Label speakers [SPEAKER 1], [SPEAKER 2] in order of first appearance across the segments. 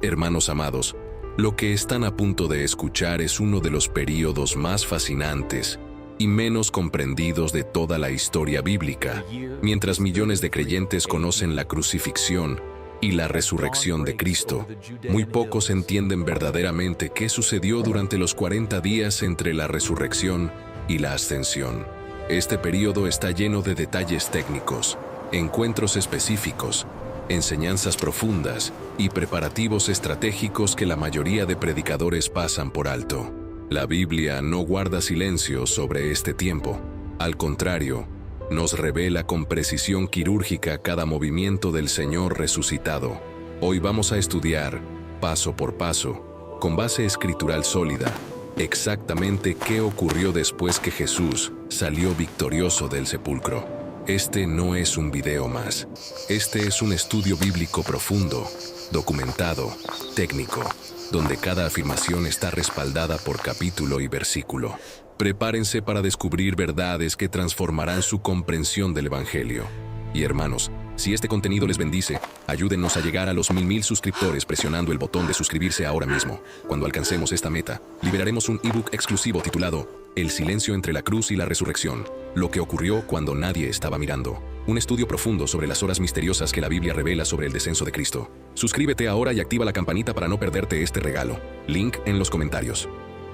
[SPEAKER 1] Hermanos amados, lo que están a punto de escuchar es uno de los períodos más fascinantes y menos comprendidos de toda la historia bíblica. Mientras millones de creyentes conocen la crucifixión y la resurrección de Cristo, muy pocos entienden verdaderamente qué sucedió durante los 40 días entre la resurrección y la ascensión. Este período está lleno de detalles técnicos, encuentros específicos, enseñanzas profundas y preparativos estratégicos que la mayoría de predicadores pasan por alto. La Biblia no guarda silencio sobre este tiempo. Al contrario, nos revela con precisión quirúrgica cada movimiento del Señor resucitado. Hoy vamos a estudiar, paso por paso, con base escritural sólida, exactamente qué ocurrió después que Jesús salió victorioso del sepulcro. Este no es un video más. Este es un estudio bíblico profundo, documentado, técnico, donde cada afirmación está respaldada por capítulo y versículo. Prepárense para descubrir verdades que transformarán su comprensión del Evangelio. Y hermanos, si este contenido les bendice, ayúdennos a llegar a los 1000 suscriptores presionando el botón de suscribirse ahora mismo. Cuando alcancemos esta meta, liberaremos un ebook exclusivo titulado El silencio entre la cruz y la resurrección, lo que ocurrió cuando nadie estaba mirando. Un estudio profundo sobre las horas misteriosas que la Biblia revela sobre el descenso de Cristo. Suscríbete ahora y activa la campanita para no perderte este regalo. Link en los comentarios.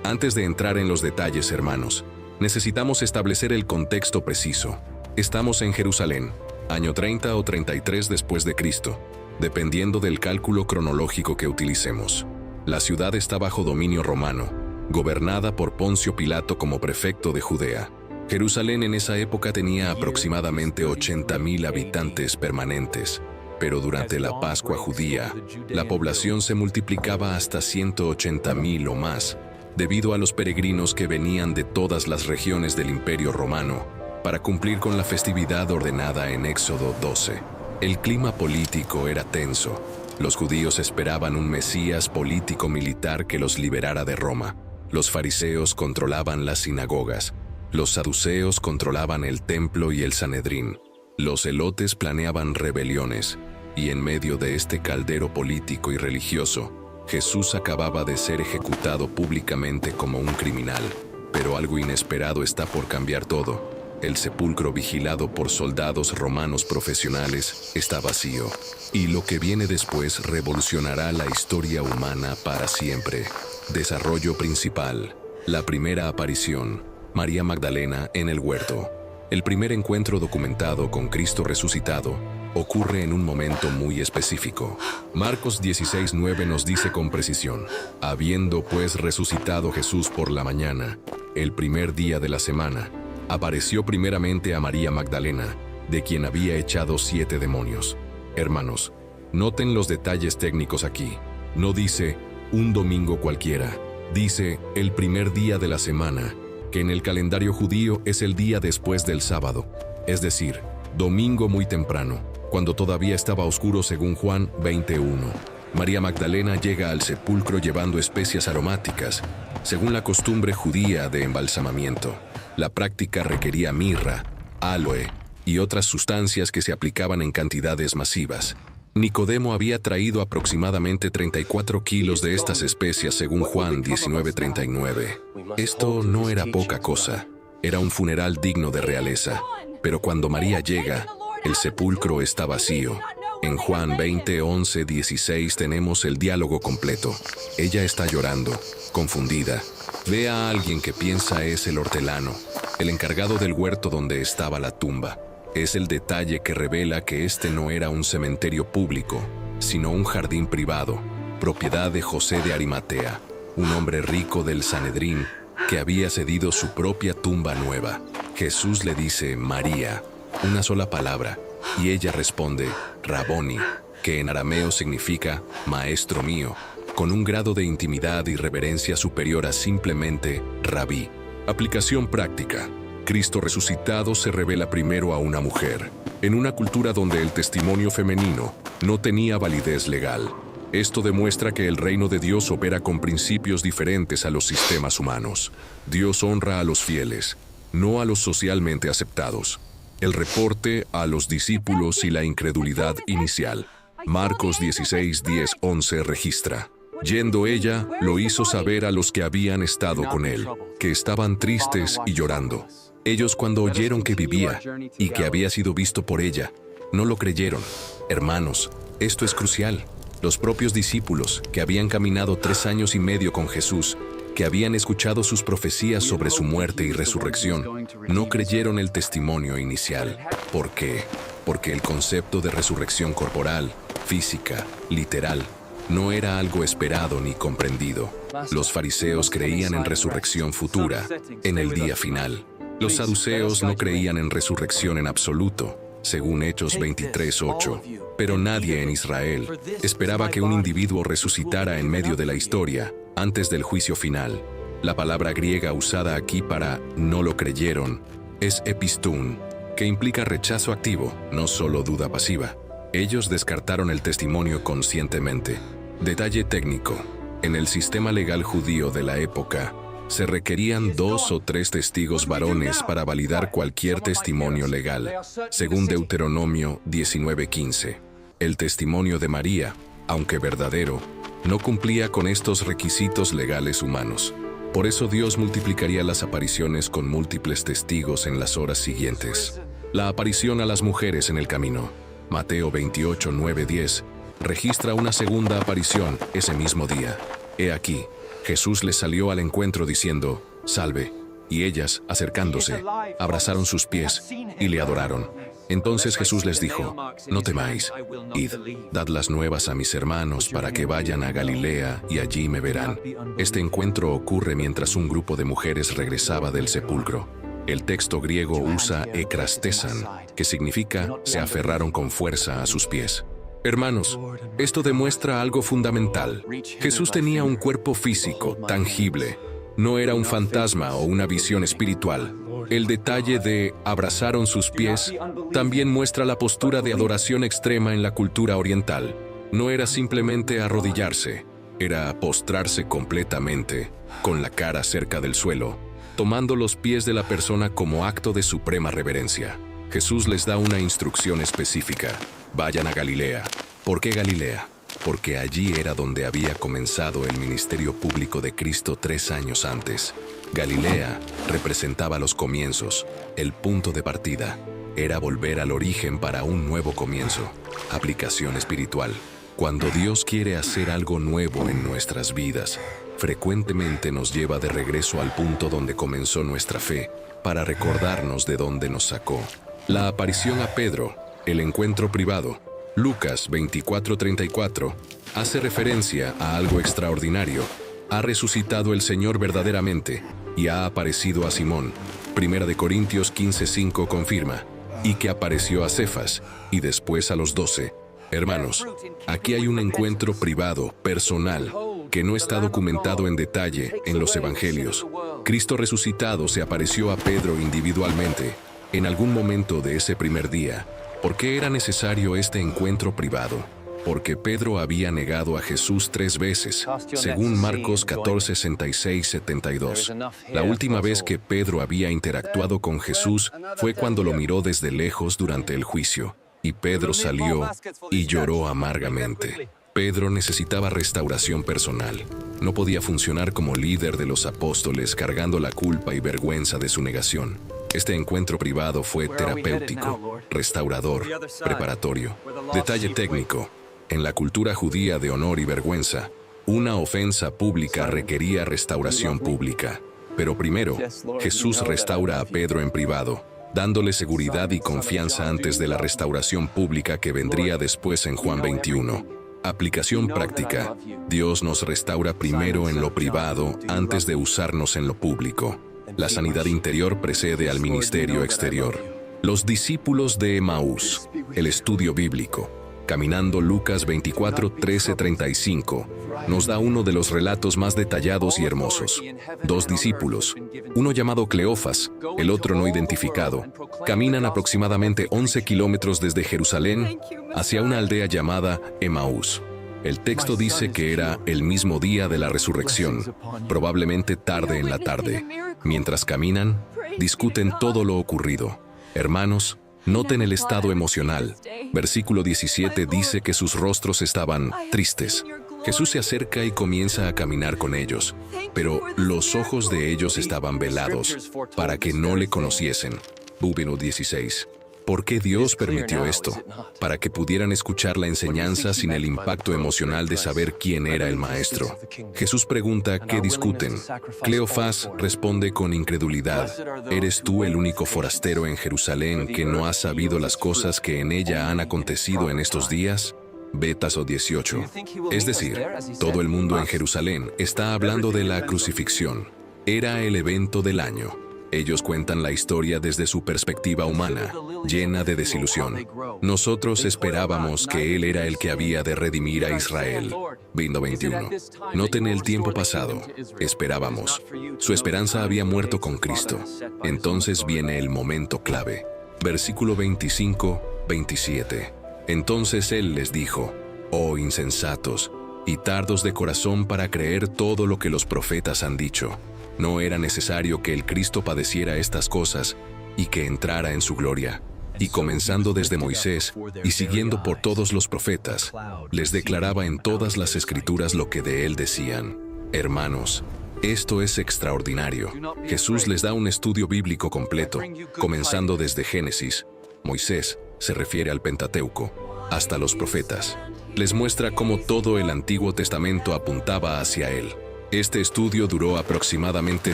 [SPEAKER 1] Antes de entrar en los detalles, hermanos, necesitamos establecer el contexto preciso. Estamos en Jerusalén, año 30 o 33 después de Cristo, dependiendo del cálculo cronológico que utilicemos. La ciudad está bajo dominio romano, gobernada por Poncio Pilato como prefecto de Judea. Jerusalén en esa época tenía aproximadamente 80.000 habitantes permanentes, pero durante la Pascua judía, la población se multiplicaba hasta 180.000 o más, debido a los peregrinos que venían de todas las regiones del Imperio Romano para cumplir con la festividad ordenada en Éxodo 12. El clima político era tenso. Los judíos esperaban un Mesías político-militar que los liberara de Roma. Los fariseos controlaban las sinagogas. Los saduceos controlaban el templo y el Sanedrín. Los zelotes planeaban rebeliones. Y en medio de este caldero político y religioso, Jesús acababa de ser ejecutado públicamente como un criminal. Pero algo inesperado está por cambiar todo. El sepulcro vigilado por soldados romanos profesionales está vacío. Y lo que viene después revolucionará la historia humana para siempre. Desarrollo principal. La primera aparición. María Magdalena en el huerto. El primer encuentro documentado con Cristo resucitado ocurre en un momento muy específico. Marcos 16:9 nos dice con precisión: habiendo pues resucitado Jesús por la mañana, el primer día de la semana, apareció primeramente a María Magdalena, de quien había echado 7 demonios. Hermanos, noten los detalles técnicos aquí. No dice un domingo cualquiera, dice el primer día de la semana, que en el calendario judío es el día después del sábado, es decir, domingo muy temprano, cuando todavía estaba oscuro según Juan 20:1. María Magdalena llega al sepulcro llevando especias aromáticas, según la costumbre judía de embalsamamiento. La práctica requería mirra, aloe y otras sustancias que se aplicaban en cantidades masivas. Nicodemo había traído aproximadamente 34 kilos de estas especias según Juan 19:39. Esto no era poca cosa, era un funeral digno de realeza. Pero cuando María llega, el sepulcro está vacío. En Juan 20:11-16 tenemos el diálogo completo. Ella está llorando, confundida. Ve a alguien que piensa es el hortelano, el encargado del huerto donde estaba la tumba. Es el detalle que revela que este no era un cementerio público, sino un jardín privado, propiedad de José de Arimatea, un hombre rico del Sanedrín que había cedido su propia tumba nueva. Jesús le dice María, una sola palabra, y ella responde Raboni, que en arameo significa maestro mío, con un grado de intimidad y reverencia superior a simplemente rabí. Aplicación práctica. Cristo resucitado se revela primero a una mujer, en una cultura donde el testimonio femenino no tenía validez legal. Esto demuestra que el reino de Dios opera con principios diferentes a los sistemas humanos. Dios honra a los fieles, no a los socialmente aceptados. El reporte a los discípulos y la incredulidad inicial. Marcos 16, 10, 11 registra: Yendo ella, lo hizo saber a los que habían estado con él, que estaban tristes y llorando. Ellos, cuando oyeron que vivía y que había sido visto por ella, no lo creyeron. Hermanos, esto es crucial. Los propios discípulos, que habían caminado 3 años y medio con Jesús, que habían escuchado sus profecías sobre su muerte y resurrección, no creyeron el testimonio inicial. ¿Por qué? Porque el concepto de resurrección corporal, física, literal, no era algo esperado ni comprendido. Los fariseos creían en resurrección futura, en el día final. Los saduceos no creían en resurrección en absoluto, según Hechos 23:8. Pero nadie en Israel esperaba que un individuo resucitara en medio de la historia, antes del juicio final. La palabra griega usada aquí para "no lo creyeron" es epistún, que implica rechazo activo, no solo duda pasiva. Ellos descartaron el testimonio conscientemente. Detalle técnico: en el sistema legal judío de la época, se requerían 2 o 3 testigos varones para validar cualquier testimonio legal, según Deuteronomio 19:15. El testimonio de María, aunque verdadero, no cumplía con estos requisitos legales humanos. Por eso Dios multiplicaría las apariciones con múltiples testigos en las horas siguientes. La aparición a las mujeres en el camino, Mateo 28, 9, 10, registra una segunda aparición ese mismo día. He aquí, Jesús les salió al encuentro diciendo: «Salve», y ellas, acercándose, abrazaron sus pies y le adoraron. Entonces Jesús les dijo: «No temáis, id, dad las nuevas a mis hermanos para que vayan a Galilea y allí me verán». Este encuentro ocurre mientras un grupo de mujeres regresaba del sepulcro. El texto griego usa ekrastesan, que significa «se aferraron con fuerza a sus pies». Hermanos, esto demuestra algo fundamental. Jesús tenía un cuerpo físico, tangible. No era un fantasma o una visión espiritual. El detalle de «abrazaron sus pies» también muestra la postura de adoración extrema en la cultura oriental. No era simplemente arrodillarse, era postrarse completamente, con la cara cerca del suelo, tomando los pies de la persona como acto de suprema reverencia. Jesús les da una instrucción específica: vayan a Galilea. ¿Por qué Galilea? Porque allí era donde había comenzado el ministerio público de Cristo 3 años antes. Galilea representaba los comienzos, el punto de partida. Era volver al origen para un nuevo comienzo. Aplicación espiritual. Cuando Dios quiere hacer algo nuevo en nuestras vidas, frecuentemente nos lleva de regreso al punto donde comenzó nuestra fe, para recordarnos de dónde nos sacó. La aparición a Pedro, el encuentro privado, Lucas 24:34, hace referencia a algo extraordinario. Ha resucitado el Señor verdaderamente y ha aparecido a Simón. 1 Corintios 15:5 confirma, y que apareció a Cefas y después a los 12. Hermanos, aquí hay un encuentro privado, personal, que no está documentado en detalle en los evangelios. Cristo resucitado se apareció a Pedro individualmente, en algún momento de ese primer día. ¿Por qué era necesario este encuentro privado? Porque Pedro había negado a Jesús 3 veces, según Marcos 14, 66, 72. La última vez que Pedro había interactuado con Jesús fue cuando lo miró desde lejos durante el juicio, y Pedro salió y lloró amargamente. Pedro necesitaba restauración personal. No podía funcionar como líder de los apóstoles cargando la culpa y vergüenza de su negación. Este encuentro privado fue terapéutico, restaurador, preparatorio. Detalle técnico: en la cultura judía de honor y vergüenza, una ofensa pública requería restauración pública. Pero primero, Jesús restaura a Pedro en privado, dándole seguridad y confianza antes de la restauración pública que vendría después en Juan 21. Aplicación práctica: Dios nos restaura primero en lo privado antes de usarnos en lo público. La sanidad interior precede al ministerio exterior. Los discípulos de Emaús, el estudio bíblico. Caminando Lucas 24, 13, 35, nos da uno de los relatos más detallados y hermosos. 2 discípulos, uno llamado Cleofas, el otro no identificado, caminan aproximadamente 11 kilómetros desde Jerusalén hacia una aldea llamada Emaús. El texto dice que era el mismo día de la resurrección, probablemente tarde en la tarde. Mientras caminan, discuten todo lo ocurrido. Hermanos, Noten el estado emocional. Versículo 17 dice que sus rostros estaban tristes. Jesús se acerca y comienza a caminar con ellos, pero los ojos de ellos estaban velados para que no le conociesen. Versículo 16. ¿Por qué Dios permitió esto? Para que pudieran escuchar la enseñanza sin el impacto emocional de saber quién era el maestro. Jesús pregunta, ¿qué discuten? Cleofás responde con incredulidad, ¿eres tú el único forastero en Jerusalén que no ha sabido las cosas que en ella han acontecido en estos días? Verso 18. Es decir, todo el mundo en Jerusalén está hablando de la crucifixión. Era el evento del año. Ellos cuentan la historia desde su perspectiva humana, llena de desilusión. Nosotros esperábamos que Él era el que había de redimir a Israel. Versículo 21. Noten el tiempo pasado. Esperábamos. Su esperanza había muerto con Cristo. Entonces viene el momento clave. Versículo 25, 27. Entonces Él les dijo, «Oh insensatos, y tardos de corazón para creer todo lo que los profetas han dicho. No era necesario que el Cristo padeciera estas cosas y que entrara en su gloria». Y comenzando desde Moisés y siguiendo por todos los profetas, les declaraba en todas las Escrituras lo que de Él decían. Hermanos, esto es extraordinario. Jesús les da un estudio bíblico completo, comenzando desde Génesis. Moisés se refiere al Pentateuco, hasta los profetas. Les muestra cómo todo el Antiguo Testamento apuntaba hacia Él. Este estudio duró aproximadamente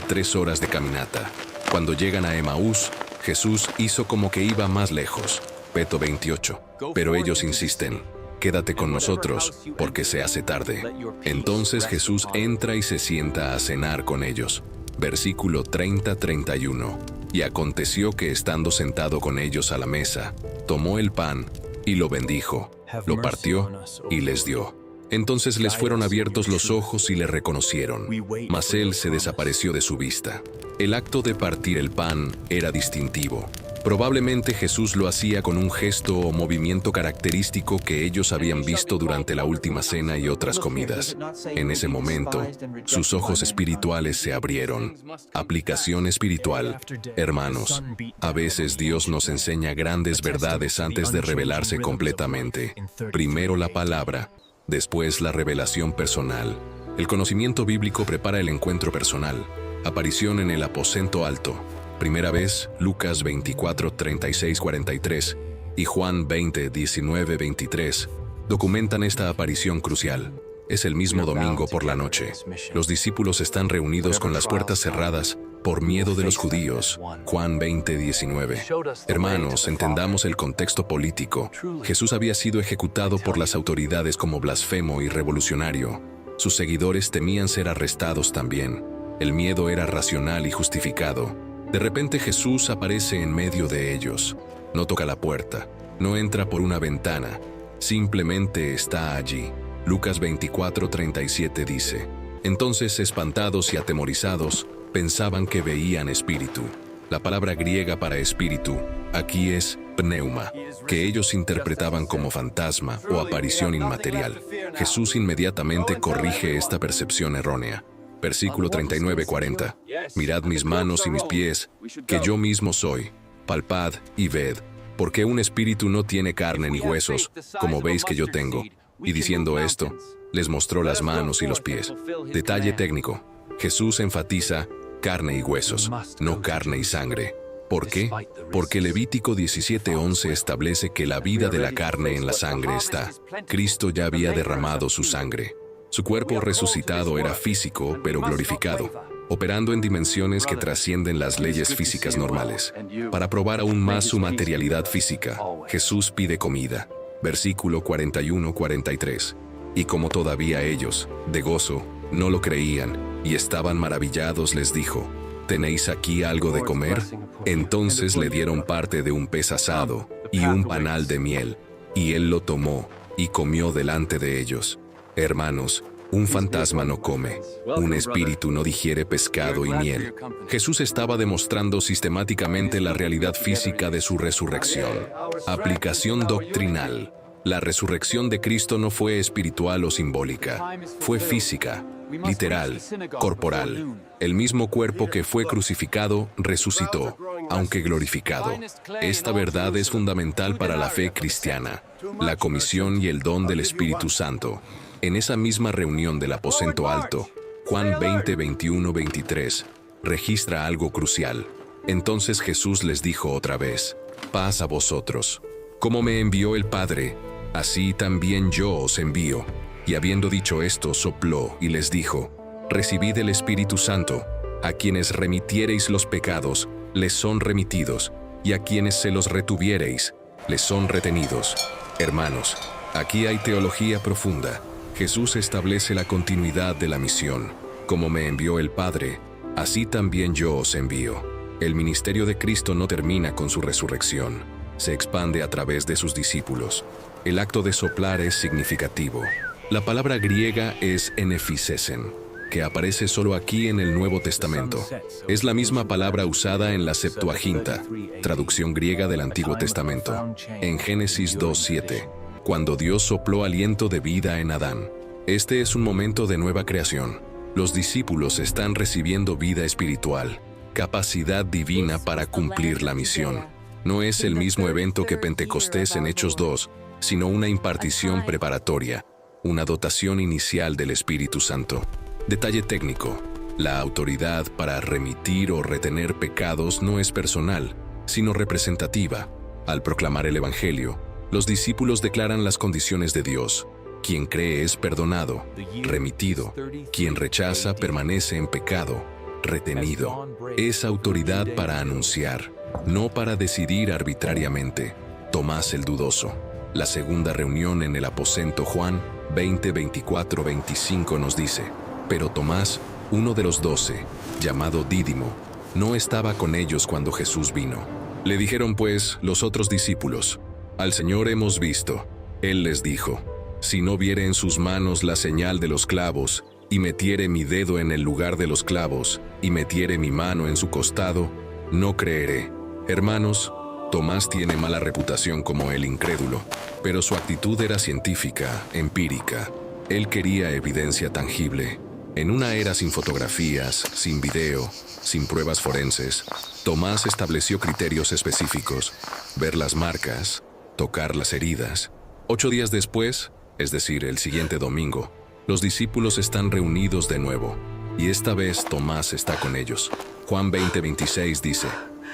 [SPEAKER 1] 3 horas de caminata. Cuando llegan a Emaús, Jesús hizo como que iba más lejos. Versículo 28. Pero ellos insisten, «Quédate con nosotros, porque se hace tarde». Entonces Jesús entra y se sienta a cenar con ellos. Versículo 30-31. Y aconteció que estando sentado con ellos a la mesa, tomó el pan y lo bendijo, lo partió y les dio. Entonces les fueron abiertos los ojos y le reconocieron, mas él se desapareció de su vista. El acto de partir el pan era distintivo. Probablemente Jesús lo hacía con un gesto o movimiento característico que ellos habían visto durante la última cena y otras comidas. En ese momento, sus ojos espirituales se abrieron. Aplicación espiritual. Hermanos, a veces Dios nos enseña grandes verdades antes de revelarse completamente. Primero la palabra, después la revelación personal. El conocimiento bíblico prepara el encuentro personal. Aparición en el aposento alto. Primera vez, Lucas 24, 36, 43 y Juan 20, 19, 23 documentan esta aparición crucial. Es el mismo domingo por la noche. Los discípulos están reunidos con las puertas cerradas por miedo de los judíos. Juan 20, 19. Hermanos, entendamos el contexto político. Jesús había sido ejecutado por las autoridades como blasfemo y revolucionario. Sus seguidores temían ser arrestados también. El miedo era racional y justificado. De repente Jesús aparece en medio de ellos. No toca la puerta, no entra por una ventana, simplemente está allí. Lucas 24:37 dice, entonces espantados y atemorizados, pensaban que veían espíritu. La palabra griega para espíritu aquí es pneuma, que ellos interpretaban como fantasma o aparición inmaterial. Jesús inmediatamente corrige esta percepción errónea. Versículo 39-40. Mirad mis manos y mis pies, que yo mismo soy. Palpad y ved, porque un espíritu no tiene carne ni huesos, como veis que yo tengo. Y diciendo esto, les mostró las manos y los pies. Detalle técnico. Jesús enfatiza carne y huesos, no carne y sangre. ¿Por qué? Porque Levítico 17:11 establece que la vida de la carne en la sangre está. Cristo ya había derramado su sangre. Su cuerpo resucitado era físico, pero glorificado, operando en dimensiones que trascienden las leyes físicas normales. Para probar aún más su materialidad física, Jesús pide comida. Versículo 41-43. Y como todavía ellos, de gozo, no lo creían, y estaban maravillados, les dijo, ¿tenéis aquí algo de comer? Entonces le dieron parte de un pez asado y un panal de miel, y él lo tomó y comió delante de ellos. Hermanos, un fantasma no come, un espíritu no digiere pescado y miel. Jesús estaba demostrando sistemáticamente la realidad física de su resurrección. Aplicación doctrinal. La resurrección de Cristo no fue espiritual o simbólica, fue física. literal, corporal. El mismo cuerpo que fue crucificado resucitó, aunque glorificado. Esta verdad es fundamental para la fe cristiana, la comisión y el don del Espíritu Santo. En esa misma reunión del aposento alto, Juan 20, 21, 23, registra algo crucial. Entonces Jesús les dijo otra vez: paz a vosotros. Como me envió el Padre, así también yo os envío. Y habiendo dicho esto, sopló y les dijo: recibid el Espíritu Santo. A quienes remitiereis los pecados, les son remitidos, y a quienes se los retuviereis, les son retenidos. Hermanos, aquí hay teología profunda. Jesús establece la continuidad de la misión. Como me envió el Padre, así también yo os envío. El ministerio de Cristo no termina con su resurrección. Se expande a través de sus discípulos. El acto de soplar es significativo. La palabra griega es enefisesen, que aparece solo aquí en el Nuevo Testamento. Es la misma palabra usada en la Septuaginta, traducción griega del Antiguo Testamento, en Génesis 2:7, cuando Dios sopló aliento de vida en Adán. Este es un momento de nueva creación. Los discípulos están recibiendo vida espiritual, capacidad divina para cumplir la misión. No es el mismo evento que Pentecostés en Hechos 2, sino una impartición preparatoria, una dotación inicial del Espíritu Santo. Detalle técnico: la autoridad para remitir o retener pecados no es personal, sino representativa. Al proclamar el Evangelio, los discípulos declaran las condiciones de Dios. Quien cree es perdonado, remitido. Quien rechaza permanece en pecado, retenido. Es autoridad para anunciar, no para decidir arbitrariamente. Tomás el dudoso. La segunda reunión en el aposento, Juan 20, 24, 25 nos dice: pero Tomás, uno de los 12, llamado Dídimo, no estaba con ellos cuando Jesús vino. Le dijeron pues los otros discípulos: al Señor hemos visto. Él les dijo: si no viere en sus manos la señal de los clavos, y metiere mi dedo en el lugar de los clavos, y metiere mi mano en su costado, no creeré. Hermanos, Tomás tiene mala reputación como el incrédulo, pero su actitud era científica, empírica. Él quería evidencia tangible. En una era sin fotografías, sin video, sin pruebas forenses, Tomás estableció criterios específicos: ver las marcas, tocar las heridas. 8 días después, es decir, el siguiente domingo, los discípulos están reunidos de nuevo, y esta vez Tomás está con ellos. Juan 20, 26 dice: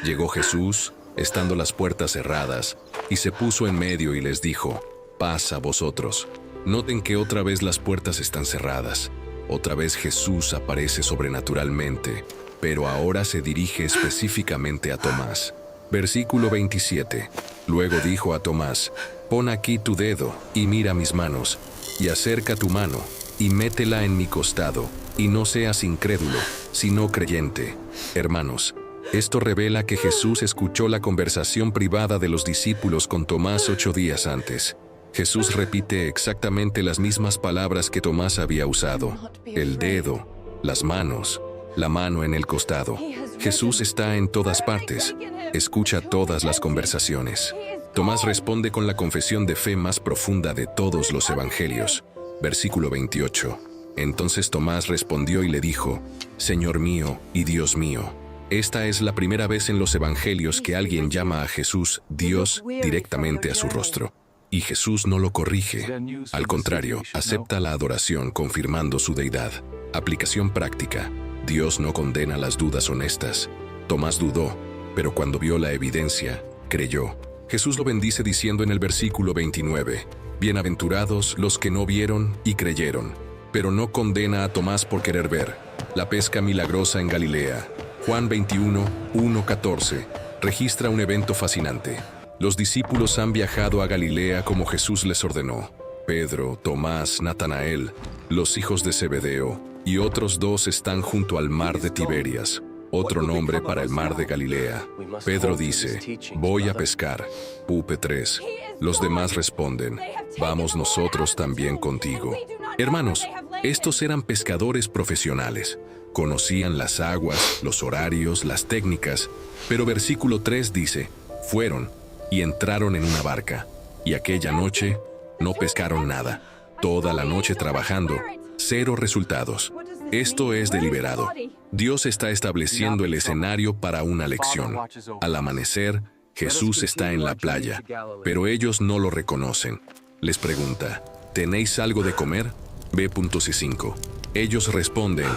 [SPEAKER 1] llegó Jesús, estando las puertas cerradas, y se puso en medio y les dijo: paz a vosotros. Noten que otra vez las puertas están cerradas. Otra vez Jesús aparece sobrenaturalmente, pero ahora se dirige específicamente a Tomás. Versículo 27. Luego dijo a Tomás: pon aquí tu dedo y mira mis manos, y acerca tu mano y métela en mi costado, y no seas incrédulo, sino creyente. Hermanos, esto revela que Jesús escuchó la conversación privada de los discípulos con Tomás 8 días antes. Jesús repite exactamente las mismas palabras que Tomás había usado: el dedo, las manos, la mano en el costado. Jesús está en todas partes, escucha todas las conversaciones. Tomás responde con la confesión de fe más profunda de todos los evangelios. Versículo 28. Entonces Tomás respondió y le dijo: Señor mío y Dios mío. Esta es la primera vez en los evangelios que alguien llama a Jesús Dios directamente a su rostro. Y Jesús no lo corrige. Al contrario, acepta la adoración confirmando su deidad. Aplicación práctica. Dios no condena las dudas honestas. Tomás dudó, pero cuando vio la evidencia, creyó. Jesús lo bendice diciendo en el versículo 29, bienaventurados los que no vieron y creyeron. Pero no condena a Tomás por querer ver. La pesca milagrosa en Galilea. Juan 21, 1-14, registra un evento fascinante. Los discípulos han viajado a Galilea como Jesús les ordenó. Pedro, Tomás, Natanael, los hijos de Zebedeo y otros 2 están junto al mar de Tiberias, otro nombre para el mar de Galilea. Pedro dice: voy a pescar. Pupe 3. Los demás responden: vamos nosotros también contigo. Hermanos, estos eran pescadores profesionales. Conocían las aguas, los horarios, las técnicas, pero versículo 3 dice: fueron y entraron en una barca, y aquella noche no pescaron nada. Toda la noche trabajando, 0 resultados. Esto es deliberado. Dios está estableciendo el escenario para una lección. Al amanecer, Jesús está en la playa, pero ellos no lo reconocen. Les pregunta, ¿tenéis algo de comer? B.C5. Ellos responden,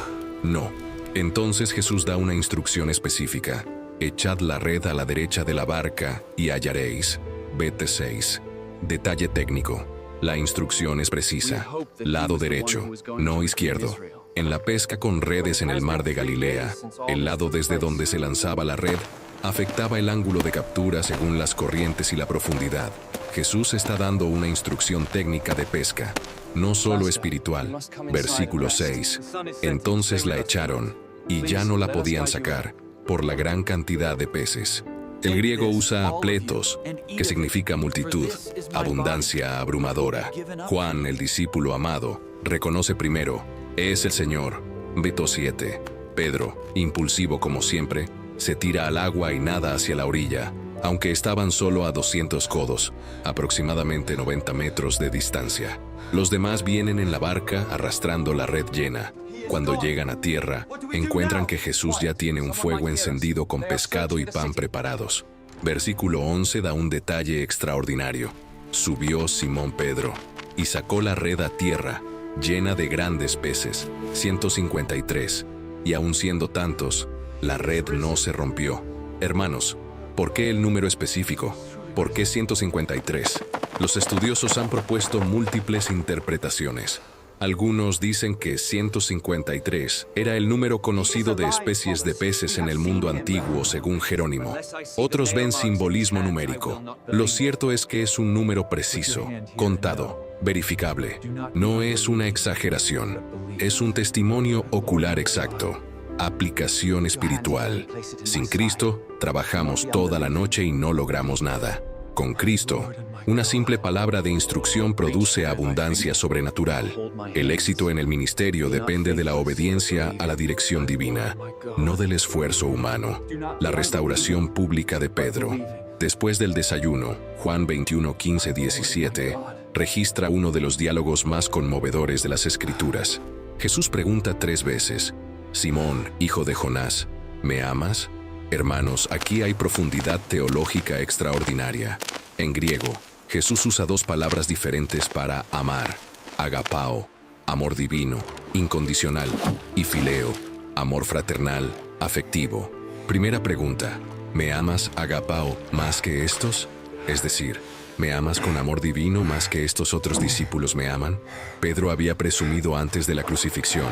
[SPEAKER 1] no. Entonces Jesús da una instrucción específica. Echad la red a la derecha de la barca y hallaréis. B.6. Detalle técnico. La instrucción es precisa. Lado derecho, no izquierdo. En la pesca con redes en el mar de Galilea, el lado desde donde se lanzaba la red afectaba el ángulo de captura según las corrientes y la profundidad. Jesús está dando una instrucción técnica de pesca, no solo espiritual. Versículo 6. Entonces la echaron, y ya no la podían sacar, por la gran cantidad de peces. El griego usa pletos, que significa multitud, abundancia abrumadora. Juan, el discípulo amado, reconoce primero, es el Señor. Veto 7. Pedro, impulsivo como siempre, se tira al agua y nada hacia la orilla, aunque estaban solo a 200 codos, aproximadamente 90 metros de distancia. Los demás vienen en la barca arrastrando la red llena. Cuando llegan a tierra, encuentran que Jesús ya tiene un fuego encendido con pescado y pan preparados. Versículo 11 da un detalle extraordinario. Subió Simón Pedro y sacó la red a tierra, llena de grandes peces, 153, y aun siendo tantos, la red no se rompió. Hermanos, ¿por qué el número específico? ¿Por qué 153? Los estudiosos han propuesto múltiples interpretaciones. Algunos dicen que 153 era el número conocido de especies de peces en el mundo antiguo según Jerónimo. Otros ven simbolismo numérico. Lo cierto es que es un número preciso, contado, verificable. No es una exageración, es un testimonio ocular exacto. Aplicación espiritual. Sin Cristo, trabajamos toda la noche y no logramos nada. Con Cristo, una simple palabra de instrucción produce abundancia sobrenatural. El éxito en el ministerio depende de la obediencia a la dirección divina, no del esfuerzo humano. La restauración pública de Pedro. Después del desayuno, Juan 21:15-17, registra uno de los diálogos más conmovedores de las Escrituras. Jesús pregunta 3 veces, Simón, hijo de Jonás, ¿me amas? Hermanos, aquí hay profundidad teológica extraordinaria. En griego, Jesús usa 2 palabras diferentes para amar: agapao, amor divino, incondicional, y fileo, amor fraternal, afectivo. Primera pregunta, ¿me amas, agapao, más que estos? Es decir, ¿me amas con amor divino más que estos otros discípulos me aman? Pedro había presumido antes de la crucifixión,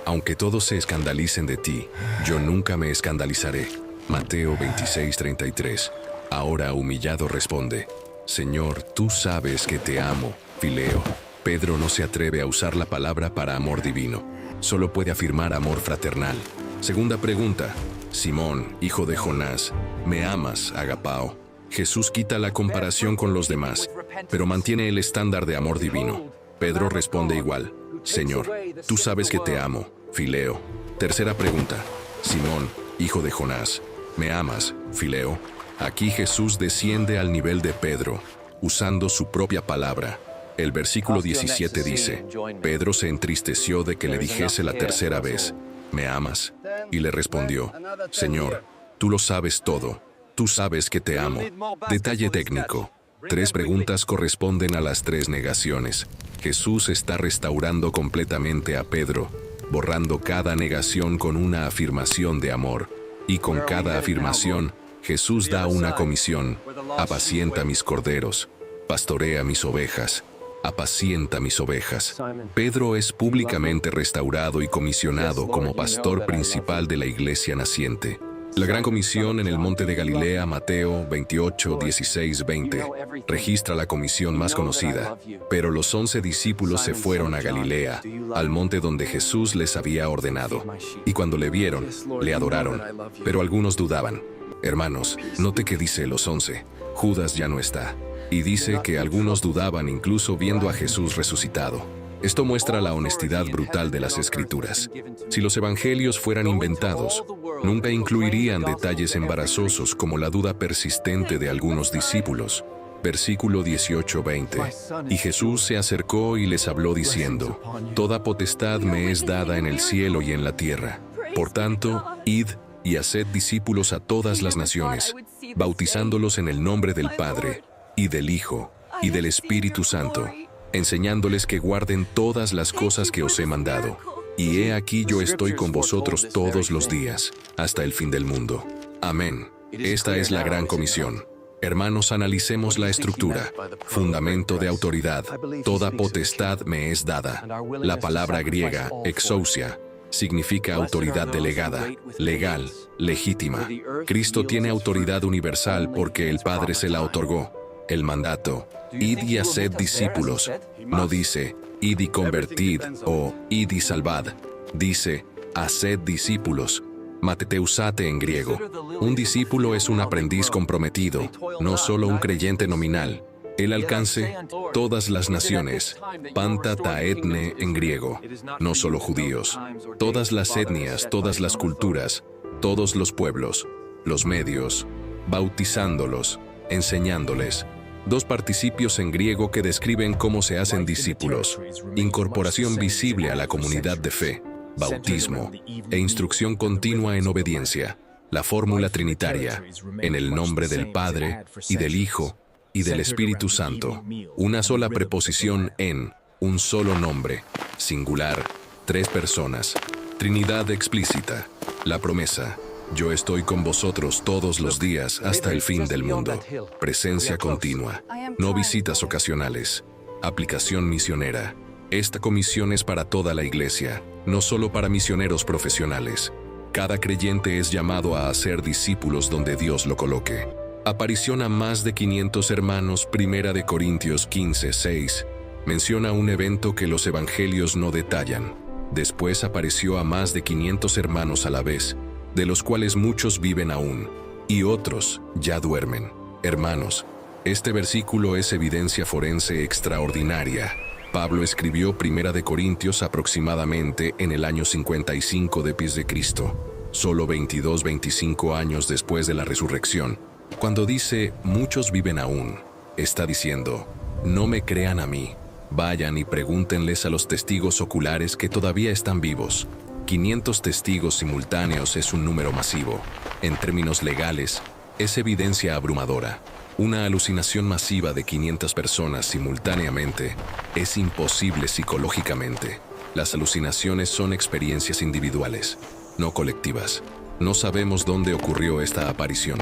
[SPEAKER 1] aunque todos se escandalicen de ti, yo nunca me escandalizaré. Mateo 26:33. Ahora humillado responde, Señor, tú sabes que te amo, fileo. Pedro no se atreve a usar la palabra para amor divino, solo puede afirmar amor fraternal. Segunda pregunta, Simón, hijo de Jonás, ¿me amas, agapao? Jesús quita la comparación con los demás, pero mantiene el estándar de amor divino. Pedro responde igual, Señor, tú sabes que te amo, fileo. Tercera pregunta, Simón, hijo de Jonás, ¿me amas, fileo? Aquí Jesús desciende al nivel de Pedro, usando su propia palabra. El versículo 17 dice, Pedro se entristeció de que le dijese la tercera vez, ¿me amas? Y le respondió, Señor, tú lo sabes todo, tú sabes que te amo. Detalle técnico. 3 preguntas corresponden a las 3 negaciones. Jesús está restaurando completamente a Pedro, borrando cada negación con una afirmación de amor. Y con cada afirmación, Jesús da una comisión: apacienta mis corderos, pastorea mis ovejas, apacienta mis ovejas. Pedro es públicamente restaurado y comisionado como pastor principal de la iglesia naciente. La gran comisión en el monte de Galilea, Mateo 28:16-20, registra la comisión más conocida. Pero los 11 discípulos se fueron a Galilea, al monte donde Jesús les había ordenado. Y cuando le vieron, le adoraron. Pero algunos dudaban. Hermanos, note que dice los 11. Judas ya no está. Y dice que algunos dudaban incluso viendo a Jesús resucitado. Esto muestra la honestidad brutal de las Escrituras. Si los evangelios fueran inventados, nunca incluirían detalles embarazosos como la duda persistente de algunos discípulos. Versículo 18-20. Y Jesús se acercó y les habló diciendo: Toda potestad me es dada en el cielo y en la tierra. Por tanto, id y haced discípulos a todas las naciones, bautizándolos en el nombre del Padre, y del Hijo, y del Espíritu Santo, enseñándoles que guarden todas las cosas que os he mandado. Y he aquí yo estoy con vosotros todos los días, hasta el fin del mundo. Amén. Esta es la gran comisión. Hermanos, analicemos la estructura. Fundamento de autoridad. Toda potestad me es dada. La palabra griega, exousia, significa autoridad delegada, legal, legítima. Cristo tiene autoridad universal porque el Padre se la otorgó. El mandato, id y haced discípulos, no dice, id y convertid o id y salvad. Dice, haced discípulos. Mateteusate en griego. Un discípulo es un aprendiz comprometido, no solo un creyente nominal. El alcance, todas las naciones. Panta ta etne en griego. No solo judíos. Todas las etnias, todas las culturas, todos los pueblos, los medios, bautizándolos, enseñándoles. Dos participios en griego que describen cómo se hacen discípulos. Incorporación visible a la comunidad de fe. Bautismo e instrucción continua en obediencia. La fórmula trinitaria, en el nombre del Padre, y del Hijo, y del Espíritu Santo. Una sola preposición en, un solo nombre, singular, tres personas. Trinidad explícita. La promesa, yo estoy con vosotros todos los días hasta el fin del mundo. Presencia continua. No visitas ocasionales. Aplicación misionera. Esta comisión es para toda la iglesia, no solo para misioneros profesionales. Cada creyente es llamado a hacer discípulos donde Dios lo coloque. Aparición a más de 500 hermanos. 1 Corintios 15:6. Menciona un evento que los evangelios no detallan. Después apareció a más de 500 hermanos a la vez, de los cuales muchos viven aún, y otros ya duermen. Hermanos, este versículo es evidencia forense extraordinaria. Pablo escribió 1 Corintios aproximadamente en el año 55 después de Cristo, solo 25 años después de la resurrección. Cuando dice, muchos viven aún, está diciendo, no me crean a mí, vayan y pregúntenles a los testigos oculares que todavía están vivos. 500 testigos simultáneos es un número masivo. En términos legales, es evidencia abrumadora. Una alucinación masiva de 500 personas simultáneamente es imposible psicológicamente. Las alucinaciones son experiencias individuales, no colectivas. No sabemos dónde ocurrió esta aparición.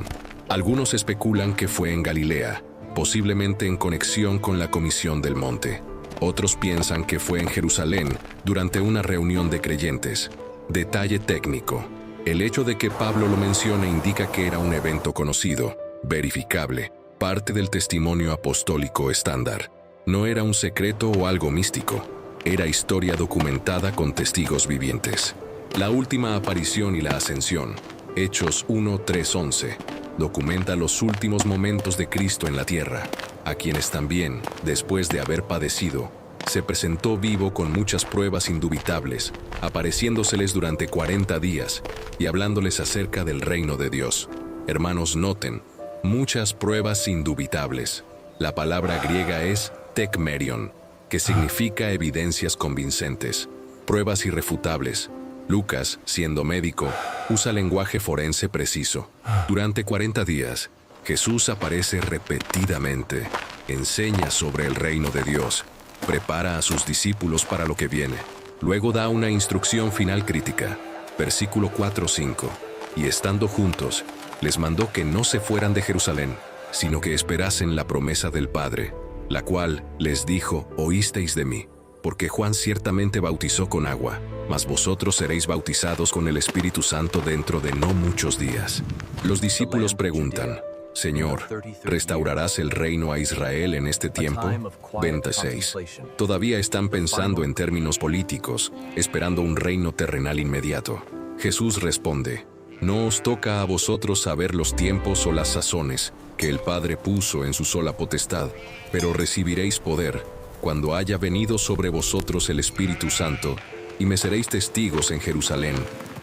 [SPEAKER 1] Algunos especulan que fue en Galilea, posiblemente en conexión con la Comisión del Monte. Otros piensan que fue en Jerusalén, durante una reunión de creyentes. Detalle técnico. El hecho de que Pablo lo mencione indica que era un evento conocido, verificable, parte del testimonio apostólico estándar. No era un secreto o algo místico. Era historia documentada con testigos vivientes. La última aparición y la ascensión, Hechos 1:3-11, documenta los últimos momentos de Cristo en la tierra, a quienes también, después de haber padecido, se presentó vivo con muchas pruebas indubitables, apareciéndoseles durante 40 días y hablándoles acerca del reino de Dios. Hermanos, noten, muchas pruebas indubitables. La palabra griega es tekmerion, que significa evidencias convincentes, pruebas irrefutables. Lucas, siendo médico, usa lenguaje forense preciso. Durante 40 días, Jesús aparece repetidamente, enseña sobre el reino de Dios, prepara a sus discípulos para lo que viene. Luego da una instrucción final crítica. Versículo 4-5. Y estando juntos, les mandó que no se fueran de Jerusalén, sino que esperasen la promesa del Padre, la cual les dijo, oísteis de mí, porque Juan ciertamente bautizó con agua, mas vosotros seréis bautizados con el Espíritu Santo dentro de no muchos días. Los discípulos preguntan, Señor, ¿restaurarás el reino a Israel en este tiempo? 26. Todavía están pensando en términos políticos, esperando un reino terrenal inmediato. Jesús responde, no os toca a vosotros saber los tiempos o las sazones que el Padre puso en su sola potestad, pero recibiréis poder cuando haya venido sobre vosotros el Espíritu Santo, y me seréis testigos en Jerusalén,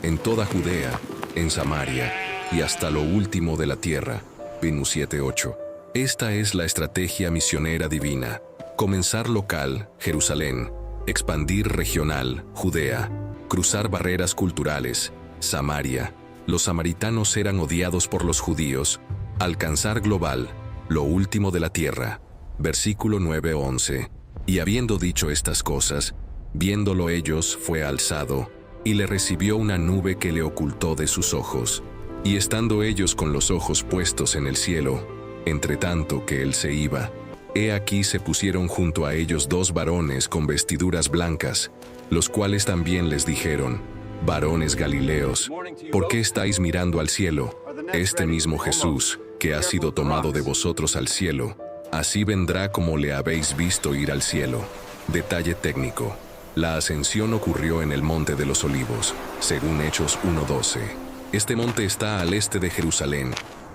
[SPEAKER 1] en toda Judea, en Samaria, y hasta lo último de la tierra. Venus 7:8. Esta es la estrategia misionera divina. Comenzar local, Jerusalén. Expandir regional, Judea. Cruzar barreras culturales, Samaria. Los samaritanos eran odiados por los judíos. Alcanzar global, lo último de la tierra. Versículo 9-11. Y habiendo dicho estas cosas, viéndolo ellos, fue alzado, y le recibió una nube que le ocultó de sus ojos. Y estando ellos con los ojos puestos en el cielo, entre tanto que él se iba, he aquí se pusieron junto a ellos 2 varones con vestiduras blancas, los cuales también les dijeron: varones Galileos, ¿por qué estáis mirando al cielo? Este mismo Jesús, que ha sido tomado de vosotros al cielo, así vendrá como le habéis visto ir al cielo. Detalle técnico. La ascensión ocurrió en el Monte de los Olivos, según Hechos 1:12. Este monte está al este de Jerusalén,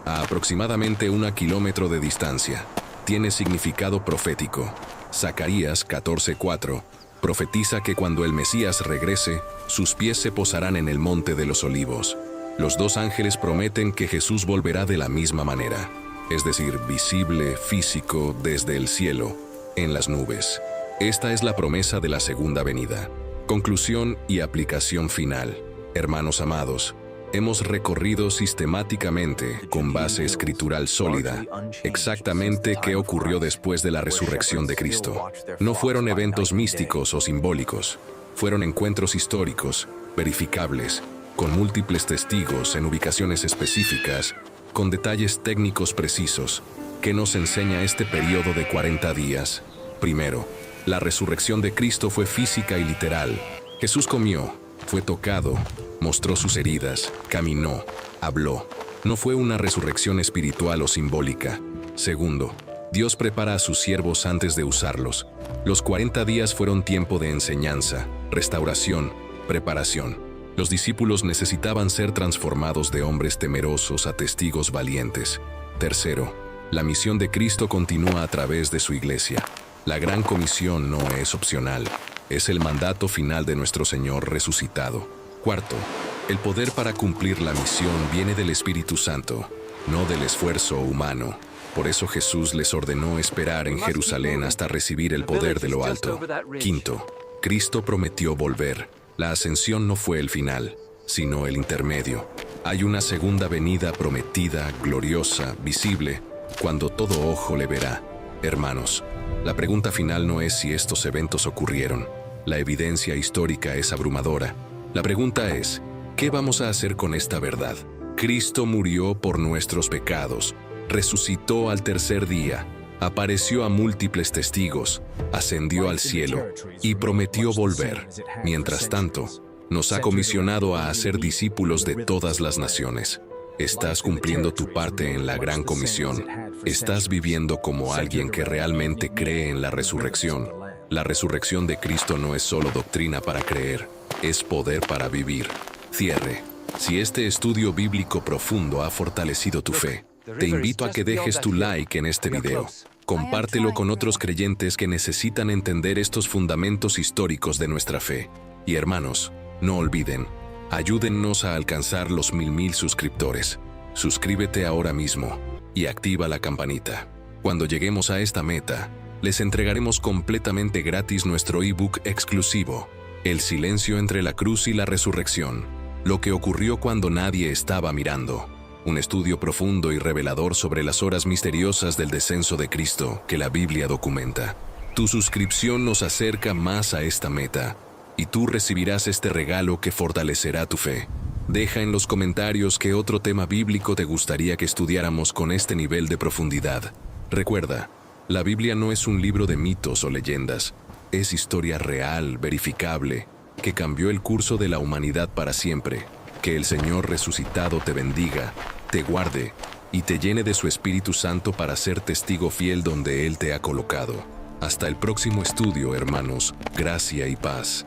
[SPEAKER 1] a aproximadamente 1 kilómetro de distancia. Tiene significado profético. Zacarías 14:4 profetiza que cuando el Mesías regrese, sus pies se posarán en el Monte de los Olivos. Los 2 ángeles prometen que Jesús volverá de la misma manera, es decir, visible, físico, desde el cielo, en las nubes. Esta es la promesa de la segunda venida. Conclusión y aplicación final. Hermanos amados, hemos recorrido sistemáticamente, con base escritural sólida, exactamente qué ocurrió después de la resurrección de Cristo. No fueron eventos místicos o simbólicos, fueron encuentros históricos, verificables, con múltiples testigos en ubicaciones específicas, con detalles técnicos precisos. ¿Qué nos enseña este periodo de 40 días? Primero, la resurrección de Cristo fue física y literal. Jesús comió, fue tocado, mostró sus heridas, caminó, habló. No fue una resurrección espiritual o simbólica. Segundo, Dios prepara a sus siervos antes de usarlos. Los 40 días fueron tiempo de enseñanza, restauración, preparación. Los discípulos necesitaban ser transformados de hombres temerosos a testigos valientes. Tercero, la misión de Cristo continúa a través de su iglesia. La gran comisión no es opcional, es el mandato final de nuestro Señor resucitado. Cuarto, el poder para cumplir la misión viene del Espíritu Santo, no del esfuerzo humano. Por eso Jesús les ordenó esperar en Jerusalén hasta recibir el poder de lo alto. Quinto, Cristo prometió volver. La ascensión no fue el final, sino el intermedio. Hay una segunda venida prometida, gloriosa, visible, cuando todo ojo le verá. Hermanos, la pregunta final no es si estos eventos ocurrieron. La evidencia histórica es abrumadora. La pregunta es, ¿qué vamos a hacer con esta verdad? Cristo murió por nuestros pecados, resucitó al tercer día, apareció a múltiples testigos, ascendió al cielo y prometió volver. Mientras tanto, nos ha comisionado a hacer discípulos de todas las naciones. Estás cumpliendo tu parte en la gran comisión. Estás viviendo como alguien que realmente cree en la resurrección. La resurrección de Cristo no es solo doctrina para creer, es poder para vivir. Cierre. Si este estudio bíblico profundo ha fortalecido tu fe, te invito a que dejes tu like en este video. Compártelo con otros creyentes que necesitan entender estos fundamentos históricos de nuestra fe. Y hermanos, no olviden, ayúdennos a alcanzar los 1000 suscriptores. Suscríbete ahora mismo y activa la campanita. Cuando lleguemos a esta meta, les entregaremos completamente gratis nuestro ebook exclusivo, El silencio entre la cruz y la resurrección, lo que ocurrió cuando nadie estaba mirando. Un estudio profundo y revelador sobre las horas misteriosas del descenso de Cristo que la Biblia documenta. Tu suscripción nos acerca más a esta meta, y tú recibirás este regalo que fortalecerá tu fe. Deja en los comentarios qué otro tema bíblico te gustaría que estudiáramos con este nivel de profundidad. Recuerda, la Biblia no es un libro de mitos o leyendas, es historia real, verificable, que cambió el curso de la humanidad para siempre. Que el Señor resucitado te bendiga, te guarde y te llene de su Espíritu Santo para ser testigo fiel donde Él te ha colocado. Hasta el próximo estudio, hermanos. Gracia y paz.